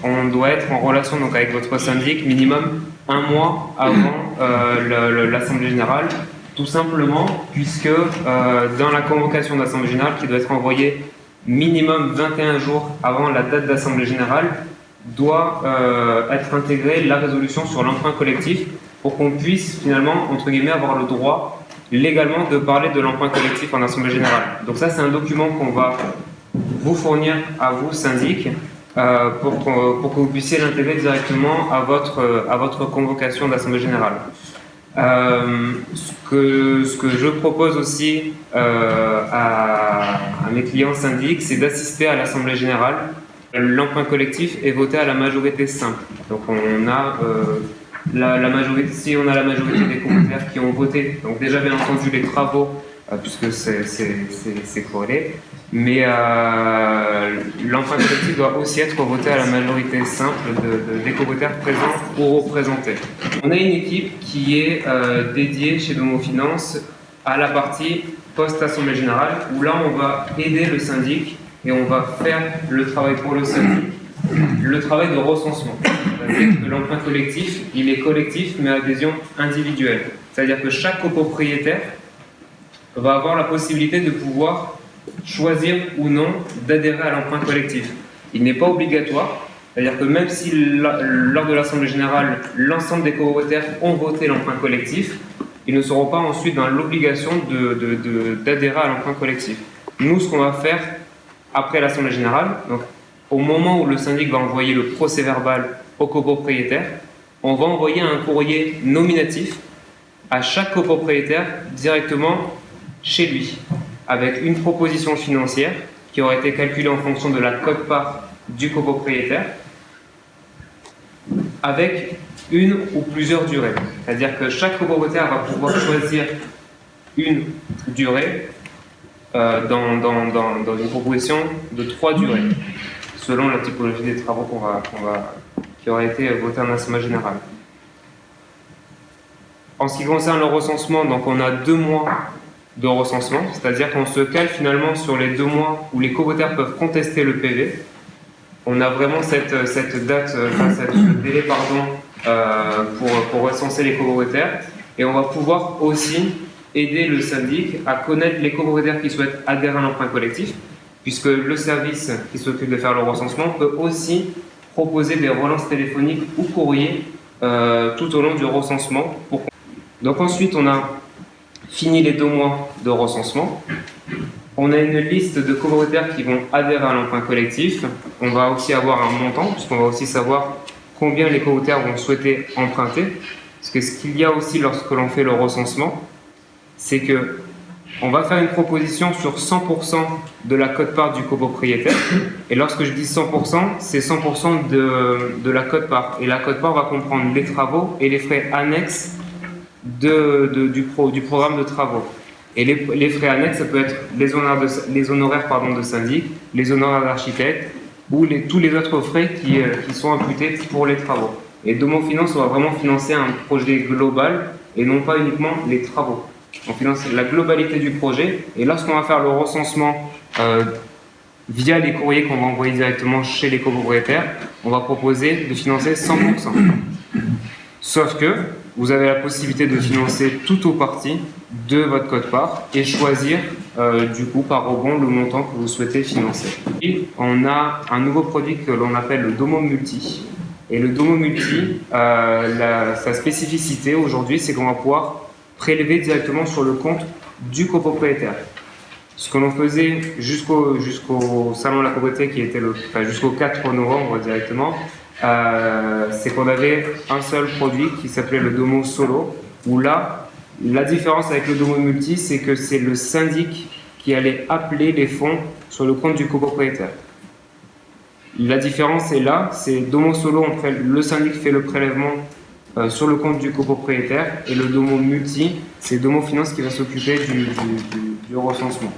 On doit être en relation donc, avec votre syndic minimum un mois avant l'Assemblée Générale, tout simplement puisque dans la convocation d'Assemblée Générale qui doit être envoyée minimum 21 jours avant la date d'Assemblée Générale, doit être intégrée la résolution sur l'emprunt collectif pour qu'on puisse finalement, entre guillemets, avoir le droit légalement de parler de l'emprunt collectif en Assemblée Générale. Donc ça, c'est un document qu'on va vous fournir à vous, syndic, pour que vous puissiez l'intégrer directement à votre convocation d'Assemblée Générale. Ce que je propose aussi à mes clients syndics, c'est d'assister à l'Assemblée Générale. L'emprunt collectif est voté à la majorité simple. Donc on a la majorité, si on a la majorité des commanditaires qui ont voté, donc déjà bien entendu les travaux, puisque c'est corrélé, mais l'emprunt collectif doit aussi être voté à la majorité simple des commanditaires présents ou représentés. On a une équipe qui est dédiée chez Domo Finance à la partie post-assemblée générale, où là on va aider le syndic et on va faire le travail pour le syndic, le travail de recensement. C'est-à-dire que l'emprunt collectif, il est collectif mais à adhésion individuelle. C'est-à-dire que chaque copropriétaire va avoir la possibilité de pouvoir choisir ou non d'adhérer à l'emprunt collectif. Il n'est pas obligatoire, c'est-à-dire que même si lors de l'Assemblée Générale, l'ensemble des copropriétaires ont voté l'emprunt collectif, ils ne seront pas ensuite dans l'obligation d'adhérer à l'emprunt collectif. Nous, ce qu'on va faire après l'Assemblée Générale, donc au moment où le syndic va envoyer le procès-verbal au copropriétaire, on va envoyer un courrier nominatif à chaque copropriétaire directement chez lui, avec une proposition financière qui aura été calculée en fonction de la quote-part du copropriétaire, avec une ou plusieurs durées. C'est-à-dire que chaque copropriétaire va pouvoir choisir une durée dans une proposition de 3 durées, selon la typologie des travaux qui aura été voté en Assemblée Générale. En ce qui concerne le recensement, donc on a 2 mois de recensement, c'est-à-dire qu'on se cale finalement sur les 2 mois où les copropriétaires peuvent contester le PV. On a vraiment cette date, ce délai pour recenser les copropriétaires, et on va pouvoir aussi aider le syndic à connaître les copropriétaires qui souhaitent adhérer à l'emprunt collectif, puisque le service qui s'occupe de faire le recensement peut aussi proposer des relances téléphoniques ou courriers tout au long du recensement. Donc ensuite, on a fini les 2 mois de recensement. On a une liste de copropriétaires qui vont adhérer à l'emprunt collectif. On va aussi avoir un montant, puisqu'on va aussi savoir combien les copropriétaires vont souhaiter emprunter. Parce que ce qu'il y a aussi lorsque l'on fait le recensement, c'est que on va faire une proposition sur 100% de la quote-part du copropriétaire. Et lorsque je dis 100%, c'est 100% de la quote-part. Et la quote-part va comprendre les travaux et les frais annexes du programme de travaux. Et les frais annexes, ça peut être les honoraires de syndic, les honoraires d'architecte ou tous les autres frais qui sont imputés pour les travaux. Et Domo Finance, on va vraiment financer un projet global et non pas uniquement les travaux. On finance la globalité du projet, et lorsqu'on va faire le recensement via les courriers qu'on va envoyer directement chez les copropriétaires, on va proposer de financer 100%. Sauf que vous avez la possibilité de financer tout ou partie de votre quote-part et choisir du coup par rebond le montant que vous souhaitez financer. Et on a un nouveau produit que l'on appelle le Domo Multi. Et le Domo Multi, sa spécificité aujourd'hui, c'est qu'on va pouvoir prélever directement sur le compte du copropriétaire. Ce que l'on faisait jusqu'au salon de la copropriété, qui était jusqu'au 4 novembre directement, c'est qu'on avait un seul produit qui s'appelait le Domo Solo, où là, la différence avec le Domo Multi, c'est que c'est le syndic qui allait appeler les fonds sur le compte du copropriétaire. La différence est là, c'est Domo Solo, le syndic fait le prélèvement sur le compte du copropriétaire, et le Domo Multi, c'est Domo Finance qui va s'occuper du recensement.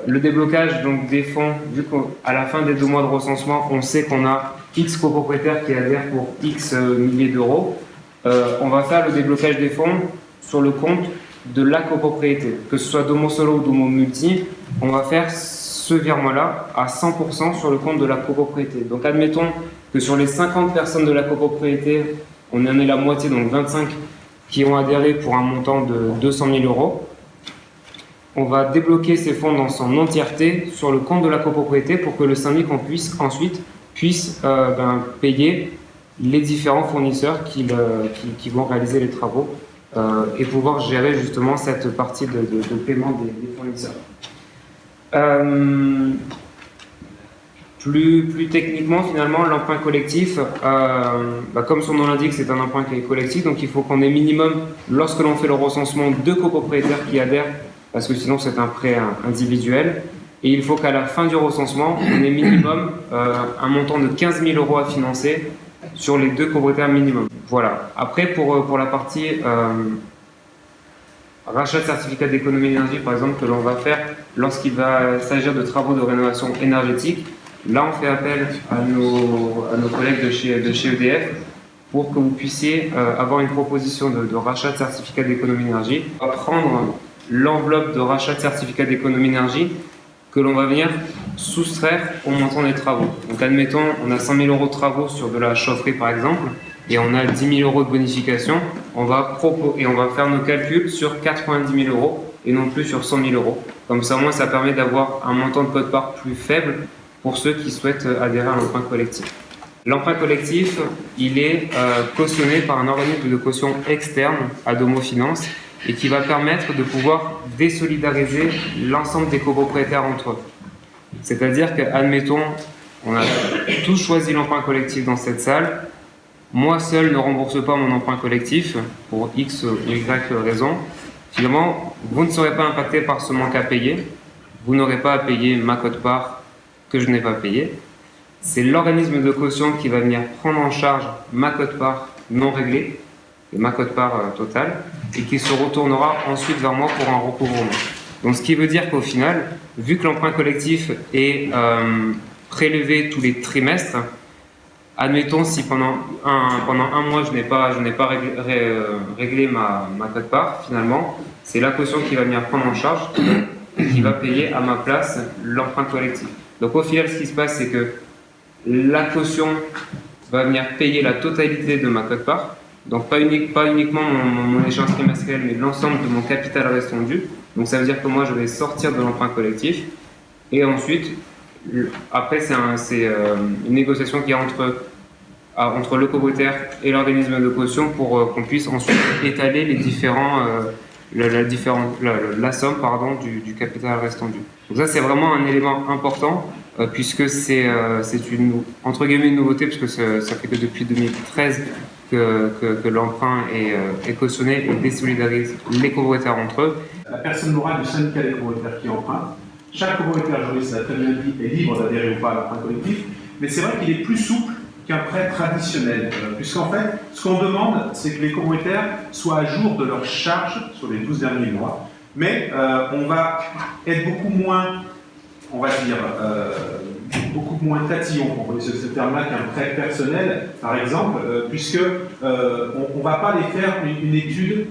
Le déblocage donc des fonds, vu qu'à la fin des 2 mois de recensement, on sait qu'on a X copropriétaires qui adhèrent pour X milliers d'euros, on va faire le déblocage des fonds sur le compte de la copropriété. Que ce soit Domo Solo ou Domo Multi, on va faire ce virement-là à 100% sur le compte de la copropriété. Donc admettons que sur les 50 personnes de la copropriété, on en est la moitié, donc 25 qui ont adhéré pour un montant de 200 000 euros. On va débloquer ces fonds dans son entièreté sur le compte de la copropriété pour que le syndic ensuite puisse payer les différents fournisseurs qui vont réaliser les travaux et pouvoir gérer justement cette partie de paiement des fournisseurs. Plus techniquement, finalement, l'emprunt collectif, comme son nom l'indique, c'est un emprunt qui est collectif, donc il faut qu'on ait minimum, lorsque l'on fait le recensement, 2 copropriétaires qui adhèrent, parce que sinon c'est un prêt individuel. Et il faut qu'à la fin du recensement, on ait minimum un montant de 15 000 euros à financer sur les 2 copropriétaires minimum. Voilà. Après, pour la partie rachat de certificat d'économie d'énergie, par exemple, que l'on va faire lorsqu'il va s'agir de travaux de rénovation énergétique, là, on fait appel à nos collègues de chez EDF pour que vous puissiez avoir une proposition de rachat de certificat d'économie d'énergie. On va prendre l'enveloppe de rachat de certificat d'économie d'énergie que l'on va venir soustraire au montant des travaux. Donc admettons, on a 100 000 euros de travaux sur de la chaufferie par exemple, et on a 10 000 euros de bonification, on va faire nos calculs sur 90 000 euros et non plus sur 100 000 euros. Comme ça, au moins, ça permet d'avoir un montant de quote-part plus faible pour ceux qui souhaitent adhérer à l'emprunt collectif. L'emprunt collectif, il est cautionné par un organisme de caution externe à Domo Finance et qui va permettre de pouvoir désolidariser l'ensemble des copropriétaires entre eux. C'est-à-dire qu'admettons, on a tous choisi l'emprunt collectif dans cette salle, moi seul ne rembourse pas mon emprunt collectif pour X ou Y raison. Finalement, vous ne serez pas impacté par ce manque à payer, vous n'aurez pas à payer ma quote-part que je n'ai pas payée. C'est l'organisme de caution qui va venir prendre en charge ma quote-part non réglée, ma quote-part totale, et qui se retournera ensuite vers moi pour un recouvrement. Donc ce qui veut dire qu'au final, vu que l'emprunt collectif est prélevé tous les trimestres, admettons si pendant un mois je n'ai pas réglé ma quote-part, finalement, c'est la caution qui va venir prendre en charge, qui va payer à ma place l'emprunt collectif. Donc au final, ce qui se passe, c'est que la caution va venir payer la totalité de ma quote-part, donc pas uniquement mon échéance trimestrielle, mais l'ensemble de mon capital restant dû. Donc ça veut dire que moi, je vais sortir de l'emprunt collectif, et ensuite, après, c'est une négociation qui est entre le copropriétaire et l'organisme de caution pour qu'on puisse ensuite étaler les la somme du capital restant dû. Donc ça, c'est vraiment un élément important puisque c'est une, entre guillemets, une nouveauté, puisque ça fait que depuis 2013 que l'emprunt est cautionné et désolidarise les copropriétaires entre eux. La personne morale du syndicat des copropriétaires qui emprunte, chaque copropriétaire, juriste, ça a très bien dit, est libre d'adhérer ou pas à l'emprunt collectif, mais c'est vrai qu'il est plus souple qu'un prêt traditionnel, puisqu'en fait, ce qu'on demande, c'est que les copropriétaires soient à jour de leurs charges sur les 12 derniers mois, mais on va être beaucoup moins, on va dire, beaucoup moins tatillon, pour employer ce terme-là, qu'un prêt personnel, par exemple, puisque on ne va pas les faire une étude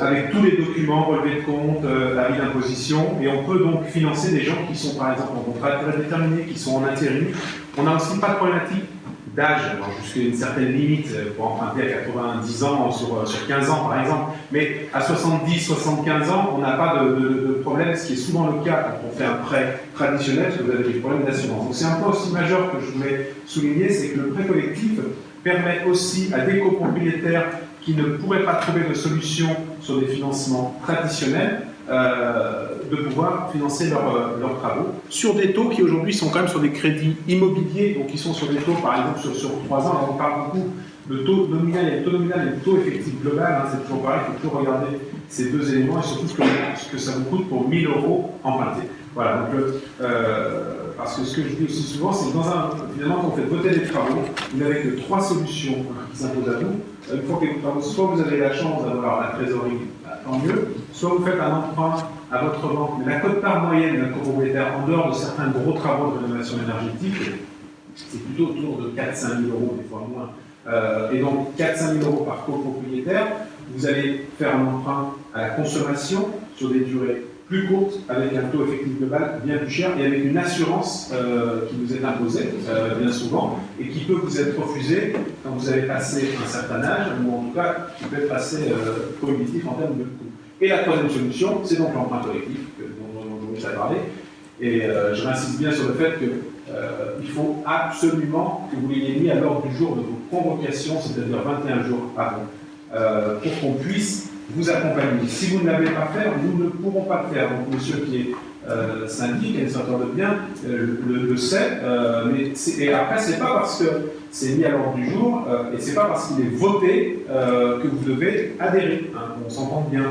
avec tous les documents, relevés de compte, avis d'imposition, et on peut donc financer des gens qui sont par exemple en contrat de durée déterminée, qui sont en intérim. On n'a aussi pas de problématique d'âge, jusqu'à une certaine limite pour emprunter à 90 ans sur 15 ans par exemple, mais à 70, 75 ans, on n'a pas de problème, ce qui est souvent le cas quand on fait un prêt traditionnel, parce que vous avez des problèmes d'assurance. Donc c'est un point aussi majeur que je voulais souligner, c'est que le prêt collectif permet aussi à des copropriétaires qui ne pourraient pas trouver de solution sur des financements traditionnels, de pouvoir financer leurs travaux sur des taux qui aujourd'hui sont quand même sur des crédits immobiliers, donc qui sont sur des taux par exemple sur 3 ans. Alors on parle beaucoup de taux nominal, il y a le taux nominal et le taux effectif global, c'est toujours pareil, il faut toujours regarder ces deux éléments et surtout ce que ça vous coûte pour 1 000 euros empruntés. Voilà, donc parce que ce que je dis aussi souvent, c'est que finalement, quand vous faites voter des travaux, vous n'avez que 3 solutions qui s'imposent à vous. Une fois que les travaux, soit vous avez la chance d'avoir la trésorerie, tant mieux, soit vous faites un emprunt à votre banque. Mais la quote-part moyenne d'un copropriétaire, en dehors de certains gros travaux de rénovation énergétique, c'est plutôt autour de 4 000 à 5 000 euros, des fois moins. Et donc 4 000 à 5 000 euros par copropriétaire, vous allez faire un emprunt à la consommation sur des durées plus courtes, avec un taux effectif global bien plus cher et avec une assurance qui vous est imposée bien souvent et qui peut vous être refusée quand vous avez passé un certain âge, ou en tout cas qui peut être assez prohibitif en termes de coûts. Et la troisième solution, c'est donc l'emprunt collectif dont je vous ai parlé. Et je réinsiste bien sur le fait qu'il faut absolument que vous l'ayez mis à l'ordre du jour de vos convocations, c'est-à-dire 21 jours avant, pour qu'on puisse vous accompagner. Si vous ne l'avez pas fait, nous ne pourrons pas le faire. Donc, monsieur qui est syndic, administrateur de biens, le sait, et après, c'est pas parce que c'est mis à l'ordre du jour, et c'est pas parce qu'il est voté que vous devez adhérer. Hein, on s'entend bien.